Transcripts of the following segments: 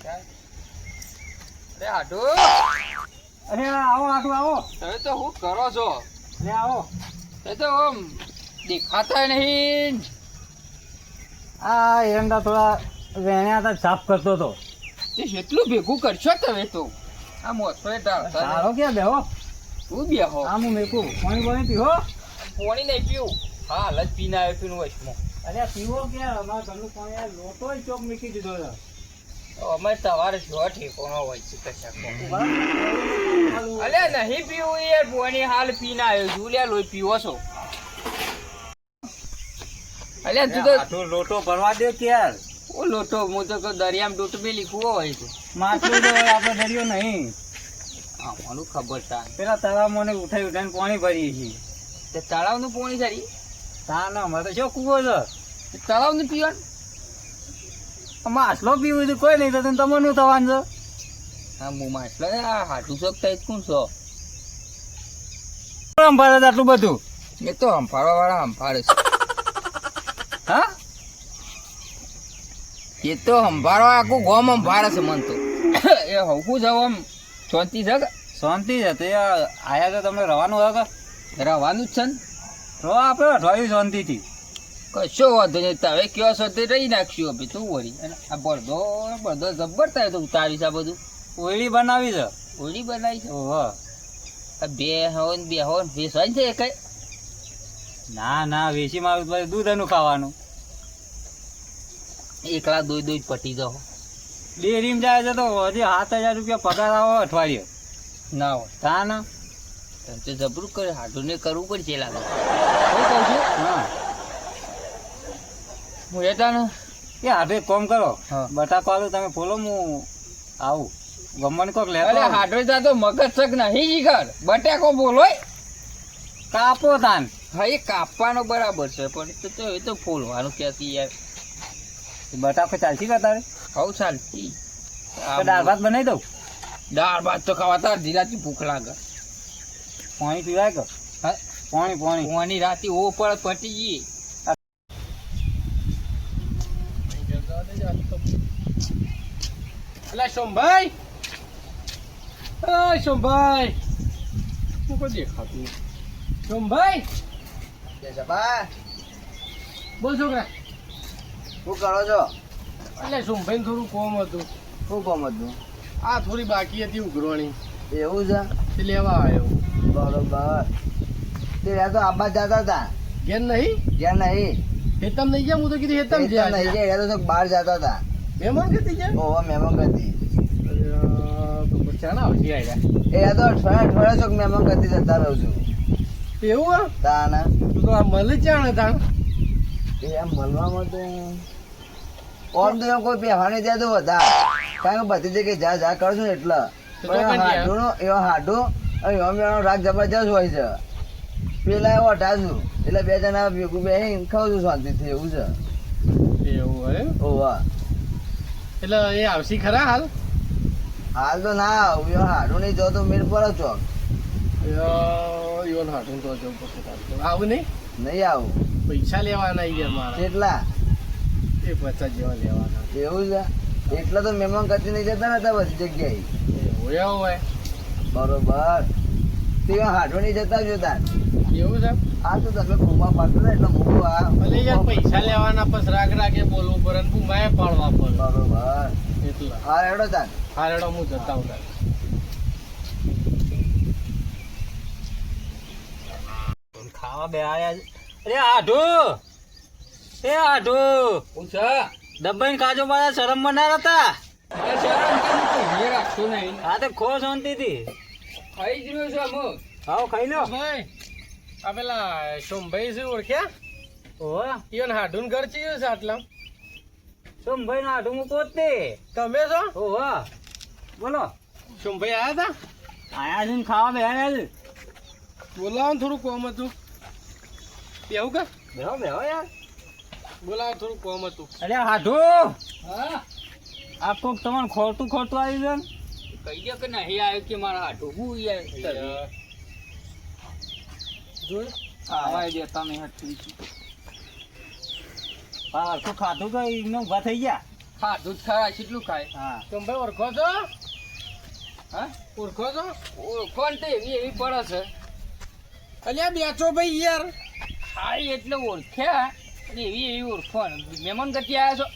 અરે આટો, અરે આવો આટો આવો. તમે તો શું કરો છો? અરે આવો. એ તો આમ દેખાતા નહીં. આ એરંડા થોડા વેણ્યા હતા, સાફ કરતો હતો. તે કેટલું ભેગું કરશો તમે તો? આ મોસો તારો ક્યાં બેહો? તું બેહો. આમ હું મેકું પાણી પીવો. પાણી નહીં પીવું. હા હાલ જ પીને આવ્યો છું વચમાં. અરે પીવો ક્યાં? અમારા ઘરનું પાણી આ લોટો ચોક મૂકી દીધો છે. અમે સવારે જો ઠેકોનો હોય છે કશા. અલે નહીં પીવું યાર, પાણી હાલ પીને આવ્યો છું. લે લોહી પીવો છો? અલે તું તો લોટો ભરવા દે ક્યાર. ઓ લોટો હું તો દરિયામાં ડૂબી લીખવો હોય છે. માછલું તો આપણે દરિયો નહીં. હા મને ખબર તા. પેલા તળાવમાં ઉઠાઈ ઉઠાઈને પાણી ભરીએ છીએ. તે તળાવનું પાણી સારી તા ના અમારે તો શું કૂવો છે? તળાવનું પીવાનું? માછલો પીવું તો કોઈ નહીં થતું, તમારું થવાનું છે. હા હું માછલો આ હાટું ચોક થાય કોણ છો? ભરે આટલું બધું એ તો હંફાળવા વાળા હંફાળે છે. હા એ તો હંફાળવા આખું ગોમ હંફાળે છે મન તો. એ હવકું જાવ આમ શાંતિ છે કે? શાંતિ છે. તે આયા તો તમને રવાનું હોય કે રહેવાનું જ છે ને? તો આપણે અઠવાડિયું શાંતિથી. કશો વાંધો નહીં. તમે કયો છો તે રહી નાખશું હવે તું વળી. અને આ બળદો જબ્બર થાય તો ઉતારીશ આ બધું. ઓયડી બનાવી છે. ઓળી બનાવી છે? ઓહો. આ બે હો ને વેસવાય છે કઈ? ના ના વેચી મારું પછી દૂધ એનું ખાવાનું. એકલા દોઈ દોઈ પટી જાઓ. ડેરીમાં જાય છે તો હજી 7,000 રૂપિયા પગાર આવો અઠવાડિયે. ના હોય તા ના તો જબરું કરે. હાડું ને કરવું પડશે લાગે. શું કહું છું? હા હું રહેતા ને એ હાથે કોમ કરો. હા. બટાકો આલું તમે ફોલો, હું આવું ગમવાની કોક લે. અરે હાડો જા તો મગજ શક નહીં જીગર. બટાકો બોલો કાપો તાન. હા એ કાપવાનો બરાબર છે પણ એ તો ફોલવાનું ક્યાંથી યાર. બટાકો ચાલશી કે તારે? હવ ચાલતી. તો દાળ ભાત બનાવી દઉં. દાળ ભાત તો ખાવા તાર ધીરાથી ભૂખ લાગે. પાણી પીવાય કે? હા પાણી પાણી પાણી રાતી ઓ પર પટી ગઈ. અલા સોમભાઈ, એ સોમભાઈ, હું કોઈ દેખાતું. સોમભાઈ બોલ છોકરા. શું કરો છો? એટલે સોમભાઈ થોડું કોમ હતું. શું કામ હતું? આ થોડી બાકી હતી ઉઘરવાની, એવું છે? તે લેવા આવ્યો. બરોબર. તે તો આબા જતા હતા. ઘેર નહીં? જ્યાં નહીં હેતમ નહીં ગયા? હું તો કીધું હેતમ નહીં ગયા. ગયા તો બહાર જતા હતા. મહેમાન કીધી ગયા? ઓહો મહેમાન ગતિ. તો ચાણા આવતી આવ્યા. એ તો અઠવાડિયા ચોક મહેમાન ગતિ જતા રહું છું. એવું હા? તાના તું તો આ મળી ચાણ હતા. એ એમ મળવામાં તો ઓમ તો એમ કોઈ પહેવાની દે તો વધારે, કારણ કે બધી જગ્યાએ જા જા કરું છું ને એટલે. તો પણ પણ હાડું એવો હાડું અને એમ એનો રાગ જબરજસ્ત હોય છે. પેલા એવો અટાશું એટલે બે જણા ભેગું બેસી ખાઉં છું શાંતિથી. એવું છે. એવું હોય? ઓવા એટલે એ આવશી ખરા હાલ? હાલ તો ના આવું. એવો હાડું નહીં જો તો મેળ પડો ચોક. યોન હાટું તો જવું પડશે. આવું નહીં? નહીં આવું. પૈસા લેવાના યાર મારા. કેટલા? એ 50 જેવા લેવાના. એવું છે? એટલે તો મહેમાન ગતિ નહીં જતા ને હતા બધી જગ્યાએ. એવું હોય? બરોબર. તે હાડું નહીં જતા જોતા. એવું છે? આ તો તમે ઘૂમા પાડતો ને એટલે મૂકું આ. ભલે યાર પૈસા લેવાના પછી રાગ રાગે બોલવું પડે ને માએ પાડવા પડે બરોબર. એટલા. હા રેડો તાન. હા રેડો હું જતા હું. ખાવા બે આયા. અરે આઢો, એ આઢો હું છે? દબાઈને ખાજો પાછા શરમમાં ના રહેતા. અરે શરમ કેમ તો ઘેર રાખશો નહીં? હા તો ખો શાંતિથી. ખાઈ જ રહ્યો છું અમુક. હાવ ખાઈ લો. ભાઈ આ પેલા સોમભાઈ છે ઓળખ્યા? ઓહો ઈવન હાડુન ઘર ચીયું છે આટલા? સોમભાઈ નો આઢું હું પોતે. તમે છો? ઓહો બોલો. સોમભાઈ આયા હતા? આયા છે ને ખાવા બે આયા છે. બોલાવો ને થોડું કોમ હતું. એવું કે? બેહો બેહો યાર. બોલાવો થોડું કોમ હતું. અરે આઢો હા આ કોક તમારે ખોટું ખોટું આવ્યું છે ને? કહી દો કે નહીં આવ્યો કે મારા હાટું હું યાર જોયું? આવા દે તમે હટકી. હા શું ખાધું કે એમને ઊભા થઈ ગયા? ખાધું જ ખરા કેટલું ખાય હા તમે ભાઈ ઓળખો છો? હા ઓળખો છો? કોણ તો એવી પડે છે અલ્યા બેચો ભાઈ યાર. હા એટલે ઓળખ્યા અને એવી ઓળખો મહેમાન ગતિ આવ્યા છો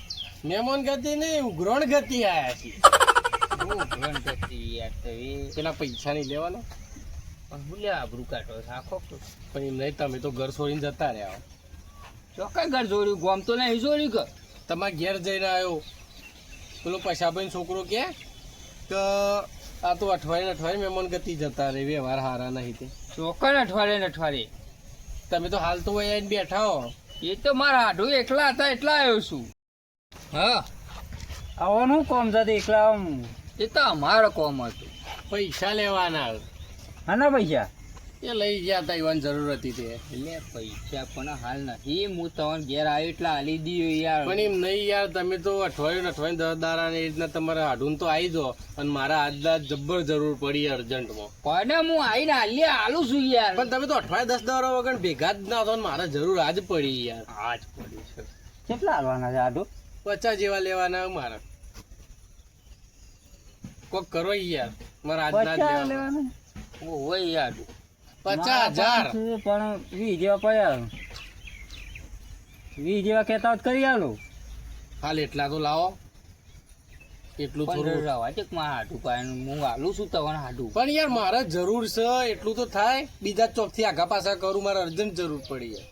મહેમાન ગતિ નહીં, ઉઘરોણ ગતિ આયા છે. બહુ ભણ ગતિ યાર તો એ પેલા પૈસા નહીં લેવાના. પણ હું લે આબરૂ કાઢો છે આખો પણ એમ નહીં, તમે તો ઘર છોડીને જતા રહ્યા. ચોક્કસ ઘર જોડ્યું ગોમ તો નહીં જોડ્યું કે તમારા ઘેર જઈને આવ્યો પેલો પૈસાભાઈ છોકરો કે આ તો અઠવાડિયે મહેમાન ગતિ જતા રે, વ્યવહાર હારા નહીં તે. ચોક્કસ અઠવાડિયે તમે તો હાલ તો અહીંયા આવીને બેઠા હો. એ તો મારા હાડું એકલા હતા એટલા આવ્યો છું હા આવવાનું કોમ સાથે એકલા એ તો અમારો કોમ હતું પૈસા લેવાના હાના પૈસા એ લઈ ગયા તા, એવાની જરૂર હતી તે. એટલે પૈસા પણ હાલ નથી હું તમને ઘેર આવ્યો એટલે હાલી દીધો યાર પણ એમ નહીં યાર, તમે તો અઠવાડિયે 10 દાડા ને એ રીતના તમારે હાડું તો આવી જાઓ, અને મારા આજના જબ્બર જરૂર પડી અર્જન્ટમાં. પણ હું આવીને હાલું છું યાર પણ તમે તો અઠવાડિયે 10 દાડા વગર ભેગા જ ના થો, ને મારે જરૂર આજ પડી યાર. આજ પડી છે કેટલા હાલવાના છે આડું 50 જેવા લેવાના મારા. કોક કરો યાર, મારા આજના જ લેવાના. હોય યાર 50,000 પણ 20 જેવા પડ્યા 20 જેવા કહેતા હોત કરી આલો હાલ એટલા તો લાવો. એટલું થોડું હાડું પાયનું હું હાલું છું તમને હાડું પણ યાર મારે જરૂર છે, એટલું તો થાય. બીજા ચોકથી આગા પાછા કરું, મારે અર્જન્ટ જરૂર પડી યાર.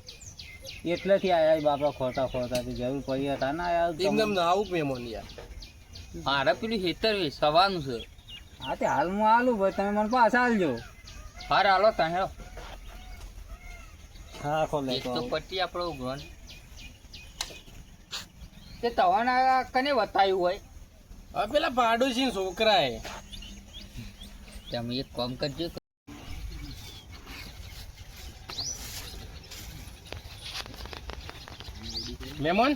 એટલેથી આયા બાપા ખોટા જરૂર પડી હતા ના યાર એમને ના આવું મહેમાન યાર. મારે પેલું ખેતર સવાનું છે હા તે હાલ હું હાલું ભાઈ તમે મને પાછા હાલજો હાર હાલો ત્યાં હેલો હા ખોલે તો પટ્ટી આપણો ઉઘરણ તે તવાના કને બતાવ્યું હોય હવે પેલા પાડોશી છોકરા એ તમે એક કામ કરજો મહેમાન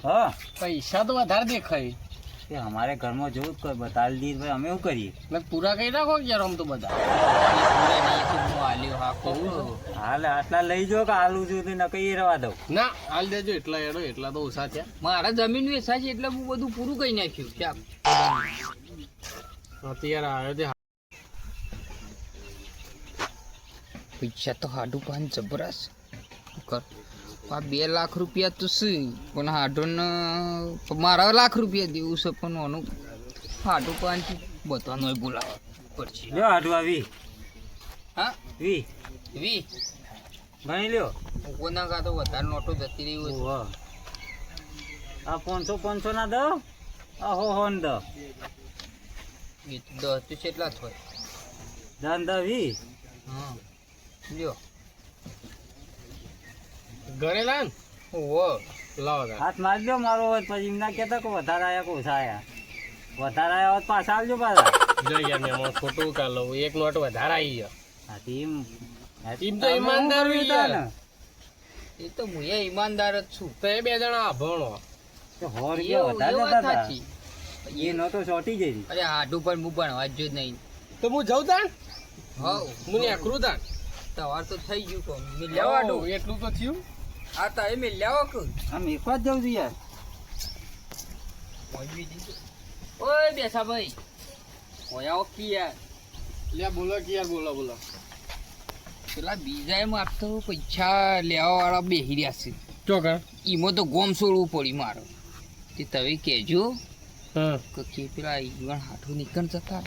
હા પૈસા તો વધારે દેખાય. તે અમારે ઘરમાં જોવું જ કોઈ બતાવી દીધી ભાઈ અમે શું કરીએ ને પૂરા કરી નાખો યાર આમ તો બધા. હાલ આટલા લઈ જાઓ કે હાલું છું તો નકઈ રવા દઉં ના હાલ દેજો, એટલા એડો એટલા તો ઓછા થયા. મારા જમીન વેચા છે એટલે હું બધું પૂરું કરી નાખ્યું ચાપ અત્યારે આવ્યો તે પૈસા તો હાડું પાન જબરસ કર આ 2 લાખ રૂપિયા તો શું પણ હાડું મારા લાખ રૂપિયા દેવું છે પણ આનું હાડું પાન બધાનો બોલાવવા પડશે લ્યો હાડું આવી હા 20 ગણી લ્યો કોના કાં તો વધારે નોટો જતી રહી હોય આ 500 ના દો આ હો ને દો એ તો 10 તો કેટલા થાય દાન દો 20 હા લ્યો ગણેલા ને ઓહો લાવો તાર. હાથ મારી દો મારો હોય પછી એમ ના કહેતા કે વધારે આયા કે ઓછા આયા વધારે આયા હોત પાછા આવજો પાછા જો યાર મહેમાન ખોટું કા લઉં, એક નોટ વધારે આવી ગયો. હા તેમ એમ તો ઈમાનદાર હોય યાર. એ તો હું ઈમાનદાર જ છું તો એ 2 જણા ભણો. તો 100 રૂપિયા વધારે એ જતા વાત હતા. સાચી. એ નહોતો ચોટી જઈ અરે હાડું પણ હું ભણવા જ નહીં તો હું જાઉં તાણ, હવ હું ને આકરું તાણ. તવાર તો થઈ ગયું કોમ મેં લેવાડું ઓહ, એટલું તો થયું. આ તો એ મેં લેવા કું આમ એકવાર જ જવું છું યાર ઓય બેસા ભાઈ ઓયા ઓકી યાર લે બોલો કે યાર, બોલો. પેલા બીજા એમ આપતો પૈસા લેવા વાળા બેહી રહ્યા છે ચોકર. એમાં તો ગોમ છોડવું પડ્યું મારો તે તમે કહેજો હા કે પેલા ઈવન હાથું નીકળ જતા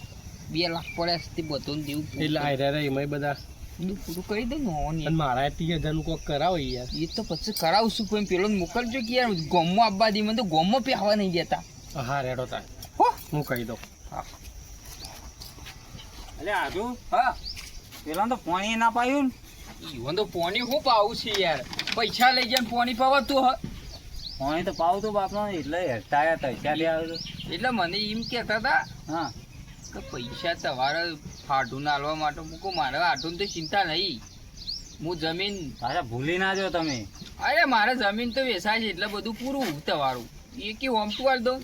2 લાખ પડ્યા છે તે બધું દેવું એટલે આયરા રે એમાંય બધા. બધું પૂરું કરી દઉં ને અને મારા 30,000 નું કોક કરાવો યાર. એ તો પછી કરાવશું પણ પેલો મોકલજો કે યાર ગોમમાં આપવા દે મને તો ગોમમાં પહેવા નહીં જતા હા રેડો તાર, હો હું કહી દઉં. એટલે હાજુ હા પેલા તો પાણી ના પાયું ને ઈવન તો પોણી હું પાવું છે યાર પૈસા લઈ જાય પોણી પાવાતું હ પાણી તો પાવું તો બાપનો એટલે હેઠતા તૈસા લે આવ્યો એટલે મને એમ કહેતા હતા હા કે પૈસા તમારે હાડું નાલવા માટે મૂકો મારે હાડું તો ચિંતા નહીં હું જમીન પાછા ભૂલી ના જો તમે અરે મારે જમીન તો વેચાય છે એટલે બધું પૂરું તમારું એ કે હોમતું વાળ દો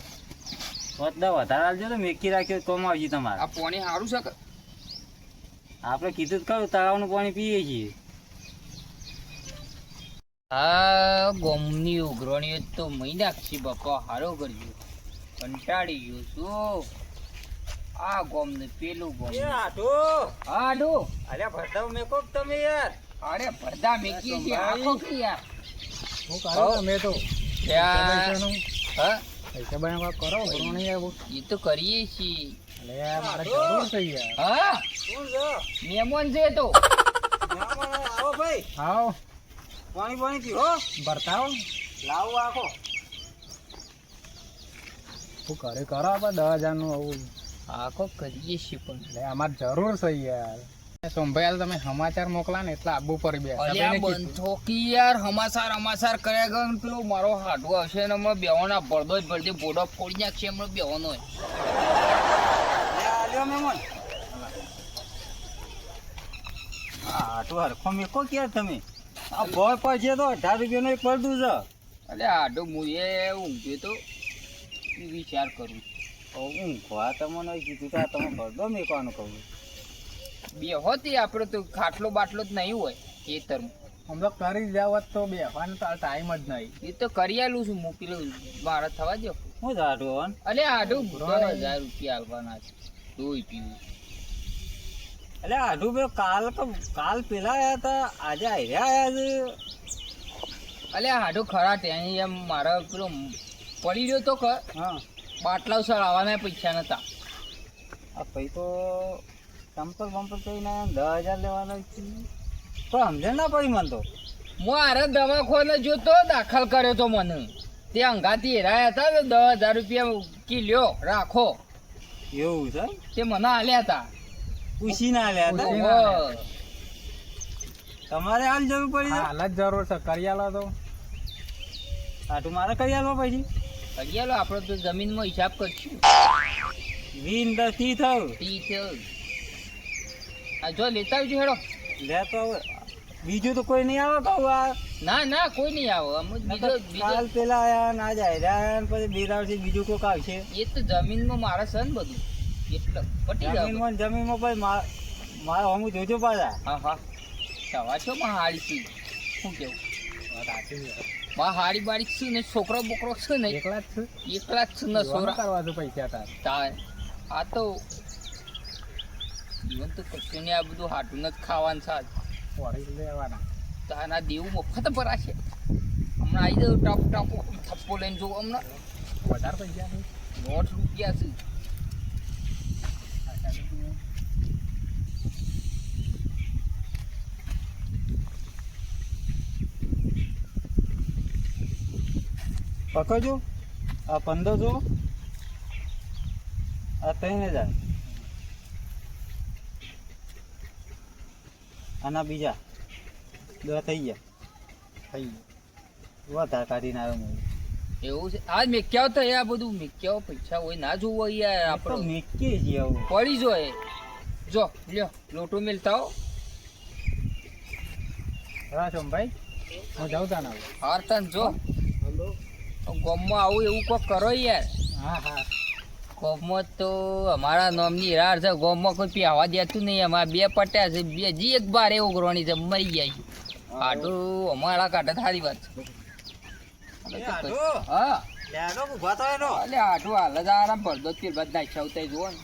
બધા વધારે આવજો તો મેકી રાખ્યો કોમ આવજી તમારે આ પોણી સારું છે કે આપણે કીધું જ ખરું તળાવનું પાણી પીએ છીએ આ ગોમની ઉઘરણીઓ તો મહી નાખશી બાપા હારો કરજો કંટાળી ગયો છું આ ગોમ ને પેલું ગોમ એ આટો આડો અલ્યા ભરતાવ મેકો કે તમે યાર અરે ભરદા મેકી છે આખો કે યાર હું કરો તમે તો ત્યાં હા પૈસા બનાવવા કરો ભરવાની આવો એ તો કરીએ છીએ અલે મારે જરૂર છે યાર હા કોણ છો મહેમાન છે તો આવો ભાઈ આવો પાણી પાણી પીવો ભરતાવ લાવો આખો હું ઘરે કરો આપણે 10,000 નું આવું આખો કરીએ છીએ પણ એટલે અમારે જરૂર છે યાર સોમભાઈ તમે સમાચાર મોકલા ને એટલે આબુ પર બે અલ્યા બંધો કી યાર હમાસાર કર્યા ગયો ને પેલો મારો હાડવો આવશે ને હમણાં બેવાના ભરદો જ ભરદે બોડો ફોડી નાખશે હમણાં બેવાનો આલ્યો મેમન આટો હરખો મેકો ક્યાં તમે આ બોય પછી તો 18 રૂપિયાનો એક પડતું છે અલે આડો મુએ ઊંઘ્યો તો વિચાર કરું ઊંઘવા તમને કીધું તો તમે પડદો મેકવાનું કહું બે હોતી આપણે તો ખાટલો બાટલો જ નહીં હોય ખેતરમાં હમણાં કરી જાવ તો બેસવાનો તો ટાઈમ જ નહીં એ તો કરી આલું છું હું પેલું મારે થવા દો હું જાડું અલે આડો 10,000 રૂપિયા આલવાના છે દોઈ પીવું એટલે આઢું બે કાલ પેલા આયા હતા આજે આયા છે અલે આડો ખરા ત્યાં એમ મારા પેલો પડી રહ્યો તો હા બાટલા સળાવવાના પૈસા નતા આ પછી તો ચંપલ બંપલ કહીને 10,000 લેવાના છે પણ સમજે ના પડી મને તો મારે દવાખાને જોતો દાખલ કર્યો તો મને તે અંગાથી હેરાયા હતા તો 10,000 રૂપિયા કિલ્યો રાખો એવું છે તે મને આલ્યા હતા પૂછી ના લે ઓહો. તમારે હાલ જરૂર પડી હાલ જ જરૂર છે કરી આલો તો આટું મારે કરી આલવા પછી કરી લો આપણે તો જમીનમાં હિસાબ કરશું 20 10 થયું ઠીક છે આ જો લેતા આવજો હેડો લે તો હવે બીજું તો કોઈ નહીં આવે કહું આ ના કોઈ નહીં આવે અમુક બીજો કાલ પેલા આયા ને આજે આયા ને પછી બીરાવથી બીજું કોક આવશે એ તો જમીનમાં મારે છે ને બધું એટલે પટી જાય જમીનમાં પછી મારે હમું જોજો પાછા હા સવા છો માં હાડી છું શું કેવું માં હાડી બાડી છું ને છોકરો બોકરો છે ને એકલા જ છું એકલા જ છે ને સોરા કરવા તો પૈસા તાર આ તો જીવન તો કશું ને આ બધું હાટું જ ખાવાનું સાજ પડી લેવાના તાના દેવું મફત ભરાશે હમણાં આવી જાવ ટપ થપ્પો લઈને જોવો હમણાં વધારે પૈસા છે 9 રૂપિયા છે પકડજો આ 1500 આ 3,000 આના બીજા 10 થઈ ગયા વધારે કાઢીને આવ્યો હું એવું છે આજ મેક્યાઓ તો આ બધું મેક્યાઓ પૈસા હોય ના જોવું હોય યાર આપણે આપણે મેકીએ છીએ આવું પડી જોઈએ જો લ્યો લોટો મેલતા હો હા સોમભાઈ હું જાઉં તા ના હારતન જો ગામમાં આવું એવું કોક કરો યાર હા ગામમાં તો અમારા નામની રાર છે ગામમાં કોઈ પીવા દેતું નહીં અમારા બે પટ્યા છે બે જી એક બાર એવું કરવાની છે મરી જાય છે આટલું અમારા કાઢે સારી વાત છે હા ઉભા તો એનો એટલે આટલું હાલ જ આરામ પડદો જ પીર બધા નાખ્યા જુઓ ને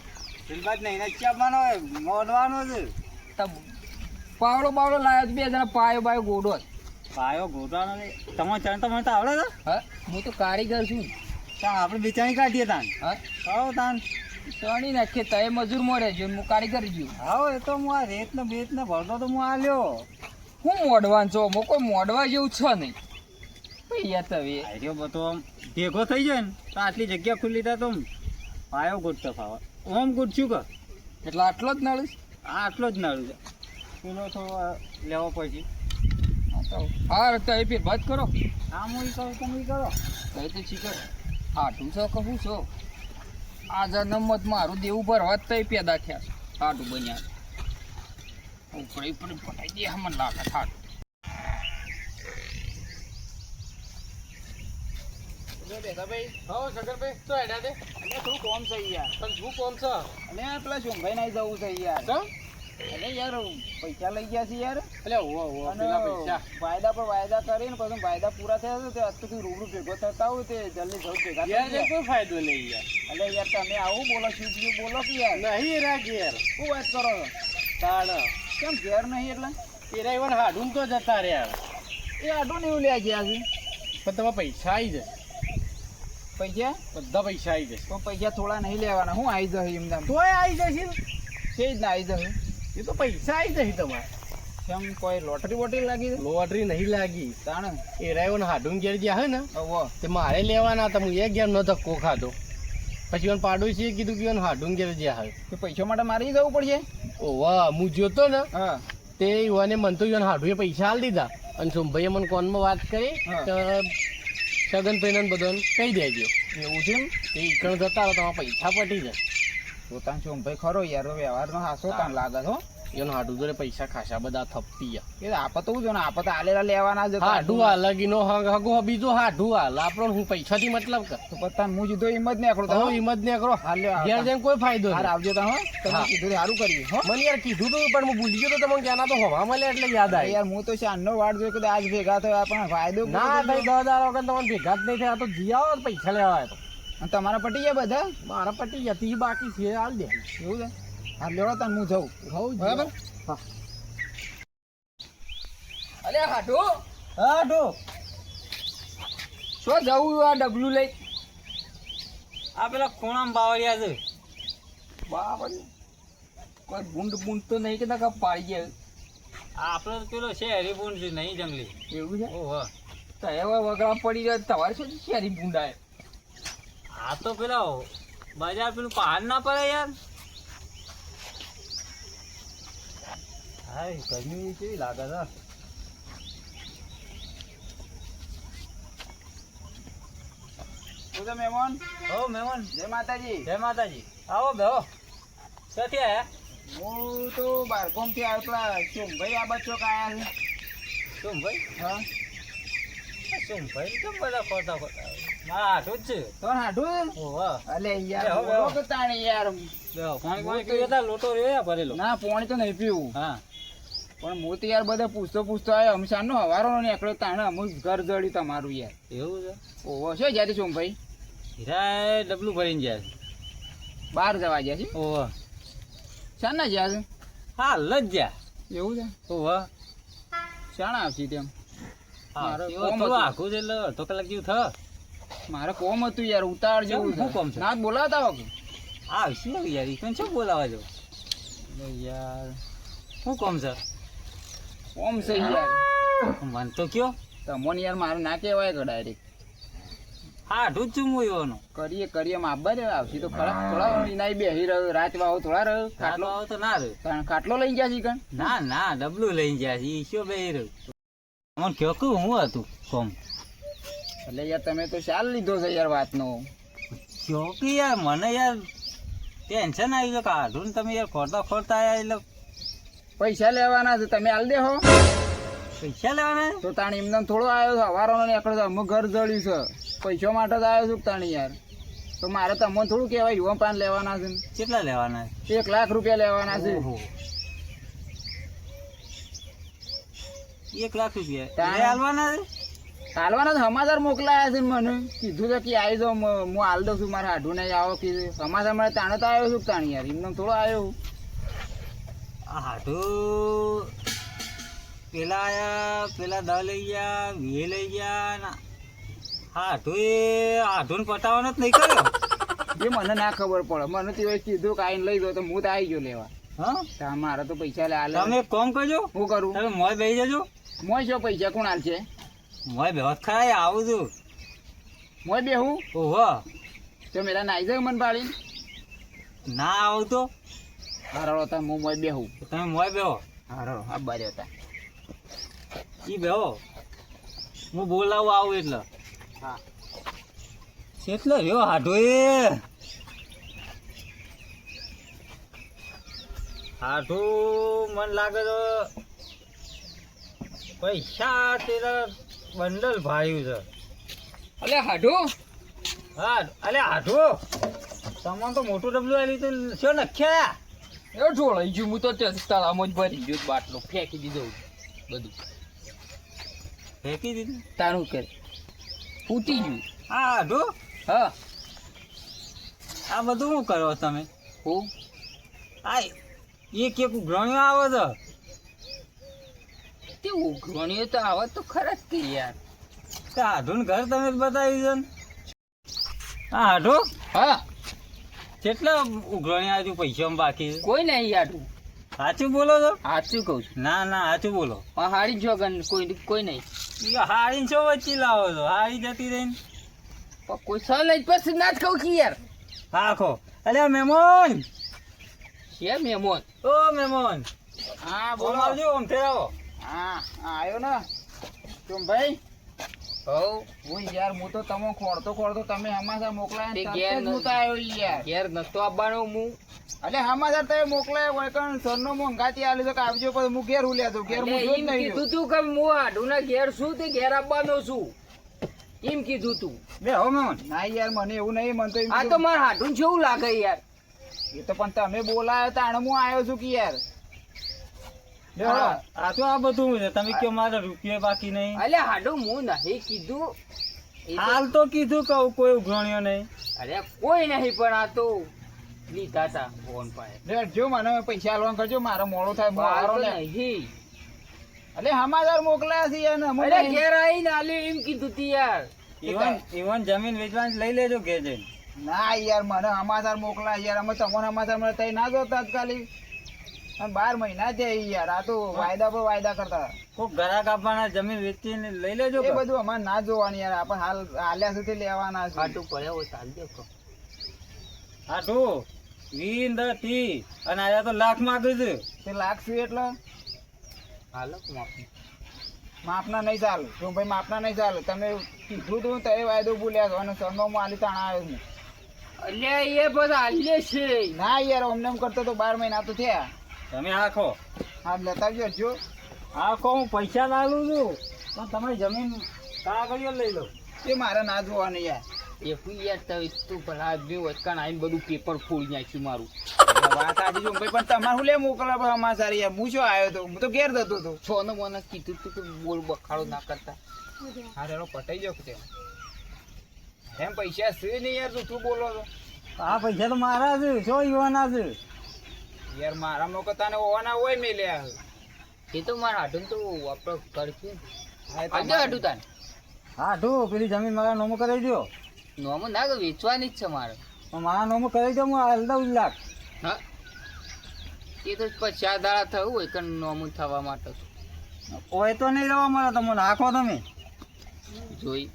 ફિલબાદ નહીં ચાપવાનો હોય મોડવાનો છે તો પાવડો બાવડો લાવ્યો તો બે જણા પાયો બાયો ગોડો જ પાયો ગોટવાનો તમારે ચણ તમને તો આવડે છે હા હું તો કારીગર છું ત્યાં આપણે બેચાણી કાઢીએ તાન હા આવો તાન ચણી નાખીએ તો એ મજૂર મળે છે હું કારીગર છું આવો એ તો હું આ રેત ને બેત ને ભરતો તો હું આલ્યો હું મોડવાન છો મો કોઈ મોડવા જેવું છે નહીં ભૈયા તવે આર્યો બધો આમ ભેગો થઈ જાય ને તો આટલી જગ્યા ખુલ્લી થાય તો આમ પાયો ગોટતો ફાવા ઓમ ગોટશું કે એટલે આટલો જ નળ આ આટલો જ નળ છે પેલો તો લેવો પછી હા તો એ ફેર બંધ કરો આમ હું કહું તમે ઈ કરો કઈ તો શીખર હાટું છો કહું છો આ જન્મત મારું દેવું ભરવા જ તઈ પેદા થયા છે હાટું બન્યા ઉપડે ઉપડે પટાઈ દે મને લાગે હાટું થોડું કોમ છે યાર પણ શું કોમ છે અને પેલા સોમભાઈ ના જવું છે યાર અરે યાર પૈસા લઈ ગયા છે યાર એટલે ઓવો અને પેલા પૈસા વાયદા પર વાયદા કરીને પછી વાયદા પૂરા થયા છે તે અત્યારથી રૂબરૂ ભેગો થતા હોય તે જલ્દી જવું ભેગા થઈ યાર ગયા. કોઈ ફાયદો નહીં યાર. અલે યાર તમે આવું બોલો શું બોલો કે યાર નહીં રાખ યાર. શું વાત કરો છો? તાણ કેમ ઘેર નહીં એટલે એરા ઈવન હાડું તો જતા રહ્યા. એ આટલું નહીં લે ગયા છે પણ તમારે પૈસા આવી જશે. પૈસા બધા પૈસા આવી જશે. તો પૈસા થોડા નહીં લેવાના હું આવી જશે એમ તેમ તોય આવી જશે ને. કે જ ના આવી જશે એ તો પૈસા આવી જશે તમારે. કેમ કોઈ લોટરી બોટરી લાગી છે લોટરી નહીં લાગી. તાણ એરા ઈવન હાડું ઘેર ગયા હે ને હવે તે મારે લેવાના હતા. હું એક ઘેર નો ધક્કો ખાધો. પછી ઈવન પાડોશીએ કીધું કે ઈવન હાડું ઘેર ગયા હે. કે પૈસા માટે મારી જવું પડશે ઓવા હું જોતો ને હા તે યુવાને મન તો યુવાન હાડુએ પૈસા આલ દીધા અને સોમભાઈએ મને કોનમાં વાત કરી હા. તો સગન પૈનાને બધાને કહી દેજો. એવું છે એમ તે ઈકણ જતા રહો તમારા પૈસા પટી જાય. પોતાનો ચોંભાઈ ખરો યાર વ્યવહારનો હાસો તાન લાગે છો એનું હાડું જોડે પૈસા ખાસા બધા થપતી ગયા. એ આપત તો જો ને આપત આલેલા લેવાના જ હાડું હાલ નો હગો બીજો હાડું હાલ આપણો હું પૈસાથી મતલબ કર. તો પત્તાન હું જીધો હિંમત ને આકડો તો હિંમત ને કરો હાલ લ્યો ઘેર જઈને કોઈ ફાયદો હાર નહીં. આવજો તા હો તમે હા. કીધું સારું કર્યું હો મને યાર કીધું તું પણ હું ભૂલી ગયો તો તમને ક્યાંના તો હવા મળે એટલે યાદ આવી. યાર હું તો શાનનો વાડ જોઈ કે આજ ભેગા થયા પણ ફાયદો ના ભાઈ 10,000 વગર તમને ભેગા જ નહીં થયા તો જી આવો તો પૈસા લેવા આવ્યો તો. અને તમારા પટી ગયા બધા મારા પટી ગયા તી બાકી છે હાલ દે. એવું છે હાલ લેવડો તાન હું જઉં હોવ બરાબર હા. અલે હાડો હા ડો શું જવું આ ડબલું લઈ આ પેલા ખૂણામાં બાવળિયા છે બાપરે કોઈ બુંડ બુંડ તો નહીં કે ના પાડી ગયા. આપણો પેલો છે હરિપુર છે નહીં જંગલી એવું છે ઓહો તો હવે વગડા પડી જાય તમારે શું શેરી બુંડાય. આ તો પેલા બજાર પેલું પહાડ ના પડે યાર હા ગરમી કેવી લાગે છે બોલો મહેમાન. હો મહેમાન જય માતાજી. જય માતાજી આવો બેહો ક્યાંથી આયા હું તો બારકોમ થી આવ્યો પેલા સોમભાઈ આ બચ્ચો આયા છે. શું ભાઈ હા શું ભાઈ કેમ બધા ખોટા ખોટા મારા હાથું જ છે તો હાડું ઓહો અલે યાર બેહો, બોલો બેહો. કે તાણી યાર બેહો પાણી પાણી પીવે તા લોટો રહ્યો ભરેલો ના પાણી તો નહીં પીવું હા પણ હું તો યાર બધા પૂછતો આવ્યો હમશાનો હવારો નીકળ્યો તાણે અમુક ઘર જડ્યું તમારું યાર. એવું છે ઓહો છે જ્યાંથી સોમભાઈ હીરા ડબલું ભરીને જાય છે બહાર જવા ગયા છે. ઓહો શાના ગયા છે હાલ જ જા એવું છે ઓહો શાણા આવશે તેમ હા મારે એવો કોમ થોડું હતું. આખું છે એટલે અડધો કલાક જેવું થ મારે કોમ હતું યાર ઉતાર જેવું શું કોમ છે? ના જ બોલાવતા વખત આવશે યાર ઈ શું બોલાવા જો યાર શું કોમ છે કોમ છે યાર મન તો કયો તમને યાર મારે ના કહેવાય કે ડાયરેક્ટ હા ઢું જ છું હું એવાનો કરીએ માબા રે આવશે તો ખરા થોડા એના બેહી રહ્યો રાત વાવો થોડા રહ્યો ખાટલો ખાટલો આવો તો ના રહ્યો ખાટલો લઈ ગયા છે કણ ના ના ડબલું લઈને જાય છે ઈ શું બે રહ્યું મને કયો કે હું હતું કોમ એટલે યાર તમે તો ચાલ લીધો છે યાર વાતનો કયો કે યાર મને યાર ટેન્શન આવી ગયું કે આઢું ને તમે યાર ખોરતા આયા એટલે પૈસા લેવાના છે તમે હાલ દેહો પૈસા લેવાના તો તાણ એમને થોડો આવ્યો છે હવારો નીકળ્યો છે અમુક ઘર જડ્યું છે પૈસા માટે જ આવ્યો છું તાણી યાર તો મારે તમને થોડું કહેવાય યુવા પાન લેવાના છે કેટલા લેવાના 1 લાખ રૂપિયા લેવાના છે ઓહો 1 લાખ રૂપિયા તાણ. એ હાલવાના છે હાલવાના તો સમાચાર મોકલાયા છે મને કીધું છે કે આવી જાઓ હું હાલ દઉં છું મારે હાડું નહીં આવો કીધું સમાચાર મળે તાણે તો આવ્યો છું તાણી યાર એમને થોડો આવ્યો આ હાટું પેલા આયા પેલા દા લઈ ગયા વે લઈ ગયા ના હાટું એ હાટું પટાવાનો જ નહીં કર્યો એ મને ના ખબર પડે મને તો એવું કીધું કે આઈને લઈ દો તો હું તો આવી ગયો લેવા હા તો મારે તો પૈસા લે હાલે તમે એક કામ કરજો શું કરું તમે મોય બેસી જજો મોય શું પૈસા કોણ હાલ છે મોય બેહત ખાય આવું છું મોય બેહું ઓહો તો મેરા નાઈ જાય મન પાડી ના આવું તો હારો હતા હું મોય બેહું તમે મોય બેહો હારો આ બારે હતા ઈ બેહો હું બોલાવું આવું એટલે હા કેટલો રહ્યો હાટો એ હાટું મન લાગે તો પૈસા તેરા બંડલ ભાર્યું છે અલે હાડો હા અલે હાટું તમને તો મોટું ડબલું આવેલું તો શું નખ્યા એ ઢોળાઈ ગયું હું તો ત્યાં તળાવમાં જ ભરી ગયો બાટલો ફેંકી દીધો બધું ફેંકી દીધું તારું કરે ફૂટી ગયું આ હાડું હા આ બધું શું કરો તમે હું આ એક ઉઘરાણીઓ આવે છે તે ઉઘરણીઓ તો આવે તો ખરા જ કે યાર તે હાડું ઘર તમે જ બતાવી છે ને આ હાડું હા કેટલા ઉઘરાણી આજુ પૈસા બાકી છે કોઈ નહીં યાર સાચું બોલો છો સાચું કહું છું ના ના સાચું બોલો હારી જોગન કોઈ નહીં હારી છો વચ્ચે લાવો છો હારી જતી રહીને પણ કોઈ સહ લઈ પછી ના જ કહું કે યાર આખો અલ્યા મહેમાન છે મેમોન ઓ મહેમાન હા બોલો બોલો આવજો આમ ફેરાવો હા આવ્યો ને તું ભાઈ હવ હું યાર હું તો તમે ખોડતો તમે હમાસા મોકલાય તે ને ઘેર તરત જ હું તો આવ્યો યાર ઘેર નતો આવવાનો હું એટલે હમાસા તમે મોકલાય હોય કણ સરનો મોંઘાતી આલ્યું તો કે આવજો પછી હું ઘેર ઉલ્યા તો ઘેર હું એટલે જોઈ જ એમ નહીં કીધું તું કે હું આડુના ઘેર છું તે ઘેર આવવાનો છું એમ કીધું તું બે હો મહેમાન ના યાર મને એવું નહીં મને તો એમ આ તો કીધું. મારા હાડું જેવું લાગે યાર એ તો પણ તમે બોલાયો તાણે હું આવ્યો છું કે યાર બે હો. આ તો આ બધું છે તમે કયો મારે રૂપિયા બાકી નહીં અલે હાડું હું નહીં કીધું એ તો- હાલ તો કીધું કહું કોઈ ઉઘરાણીઓ નહીં અરે કોઈ નહીં પણ આ તો લીધા તા ફોન પાસે લે, જો મને પૈસા આલવાનું કરજો મારો મોડો થાય હું હાલ આવવાનો તો ને. નહીં એટલે હમાસા મોકલાયા છે યાર ને અમે અરે નહીં. ઘેર આવીને આલ્યું એમ કીધું તી યાર ઈવન જમીન વેચવાની લઈ લેજો ઘેર જઈને ના યાર મને સમાચાર મોકલા યાર અમે તમને સમાચાર મળે તઈ ના જો તાત્કાલિક અને 12 મહિના થયા યાર આ તો વાયદા પર વાયદા કરતા કોક ઘરાક આપવાના જમીન વેચીને લઈ લેજો એ બધું અમારે ના જોવાનું યાર આપણે હાલ હાલ્યા સુધી લેવાના છે હાટું પડ્યા હોય ચાલ દે કહો આઠું 20 ને 30 અને આયા તો લાખ માંગે છે તે લાગશું એટલે હાલો માફી માપના નહીં ચાલે જો ભાઈ માપના નહીં ચાલે તમે કીધું તું તો એ વાયદો બોલ્યા છો અને સરનો આલી તાણા આવ્યો છું અલ્યા એ બધા હાલ્ય છે ના યાર અમને એમ કરતો તો 12 મહિના તો થયા તમે આખો હા લેતા આવજો જો આખો હું પૈસા લાવું છું પણ તમારી જમીન કાગળિયો લઈ લો એ મારે ના જોવાનું યાર એ હું યાર તું ભલા બે વચકાણ આવીને બધું પેપર ફોડી નાખ્યું મારું વાત સાચી છે ભાઈ પણ તમારે શું લે મોકલવા સમાચાર યાર હું શું આવ્યો તો હું તો ઘેર જતો હતો છોનો મને કીધું તું કે બોલ બખાડો ના કરતા હા રેલો પટાઈ જાવ તે એમ પૈસા છે નહીં યાર તું બોલો છો આ પૈસા તો મારા છે શું યુવાના છે યાર મારા મોકો તને હોવાના હોય મેં લ્યા એ તો મારા હાડું તો વાપરો કરશે હા, એ આજે તમારે- હાડું તાન આઠું પેલી જમીન મારા નોમો કરાવી દો નોમ ના કે વેચવાની જ છે મારે પણ મારા નોમો કરાવી દો હું હાલ દઉં લાખ હા એ તો પછી 4 દાડા થયું હોય કે નોમું થવા માટે ઓય તો નહીં રહેવા મળે તમને નાખો તમે જોઈ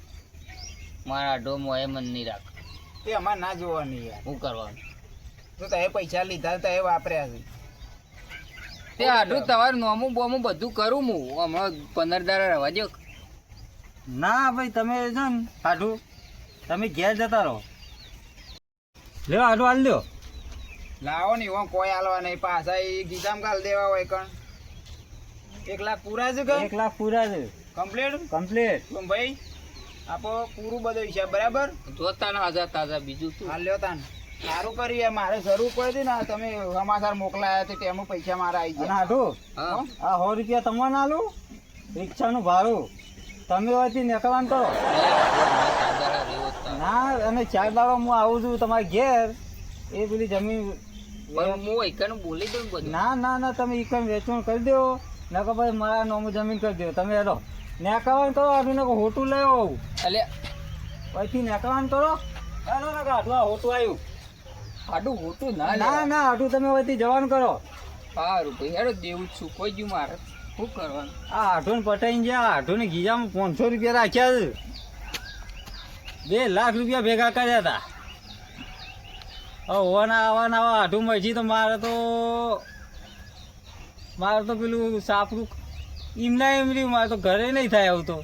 મારા હાડો મોએ મન નહીં રાખ એ અમારે ના જોવાની યાર શું કરવાનું તો તમે પૈસા લીધા તો એ વાપર્યા છે તે હાડું તમારું નોમું બોમું બધું કરું હું હમણાં 15 દાડા રહેવા દો ના ભાઈ તમે છે ને આઠું તમે ઘેર જતા રહો લ્યો આઠું હાલ લ્યો લાવો ને એવો કોઈ હાલવા નહીં પાછા એ ગીતામ કાલ દેવા હોય કણ 1 લાખ પૂરા છે કે 1 લાખ પૂરા છે કમ્પ્લીટ કમ્પ્લીટ તો ભાઈ આપો પૂરું બધું હિસાબ બરાબર જોતા ના હજાર તાજા બીજું તું હાલ લ્યો તાન સારું કરી યાર મારે જરૂર પડી હતી ને તમે સમાચાર મોકલાયા તે તેમાં પૈસા મારા આવી અને ગયા આઠું હા આ 100 રૂપિયા તમને આલું રિક્ષાનું ભાડું તમે હોયથી નીકળવાનું કરો ના અને 4 દાડો હું આવું છું તમારે ઘેર એ પેલી જમીન પણ હું એકાનું બોલી દઉં બધું ના ના ના તમે ઈકન વેચવાનું કરી દો નકર ભાઈ મારા નોમું જમીન કરી દો તમે હેલો નેકળવાનું કરો આટલું નકર હોટું લઈ આવું એટલે પછી નેકળવાનું કરો હેલો નકર આટલું આ હોટું આવ્યું હાડું હોતું ના ના ના આટલું તમે હોયથી જવાનું કરો સારું ભાઈ હેડો દેવું જ છું કોઈ ગયું મારે શું કરવાનું આ આઠું પટાઈને ગયા આઠું ને ગીજામાં 500 રૂપિયા રાખ્યા છે 2 લાખ રૂપિયા ભેગા કર્યા હતા હોવાના આવવાના આવા આઠું મળશે તો મારે તો પેલું સાપરું એમના એમ રહ્યું મારે તો ઘરે નહીં થાય આવું તો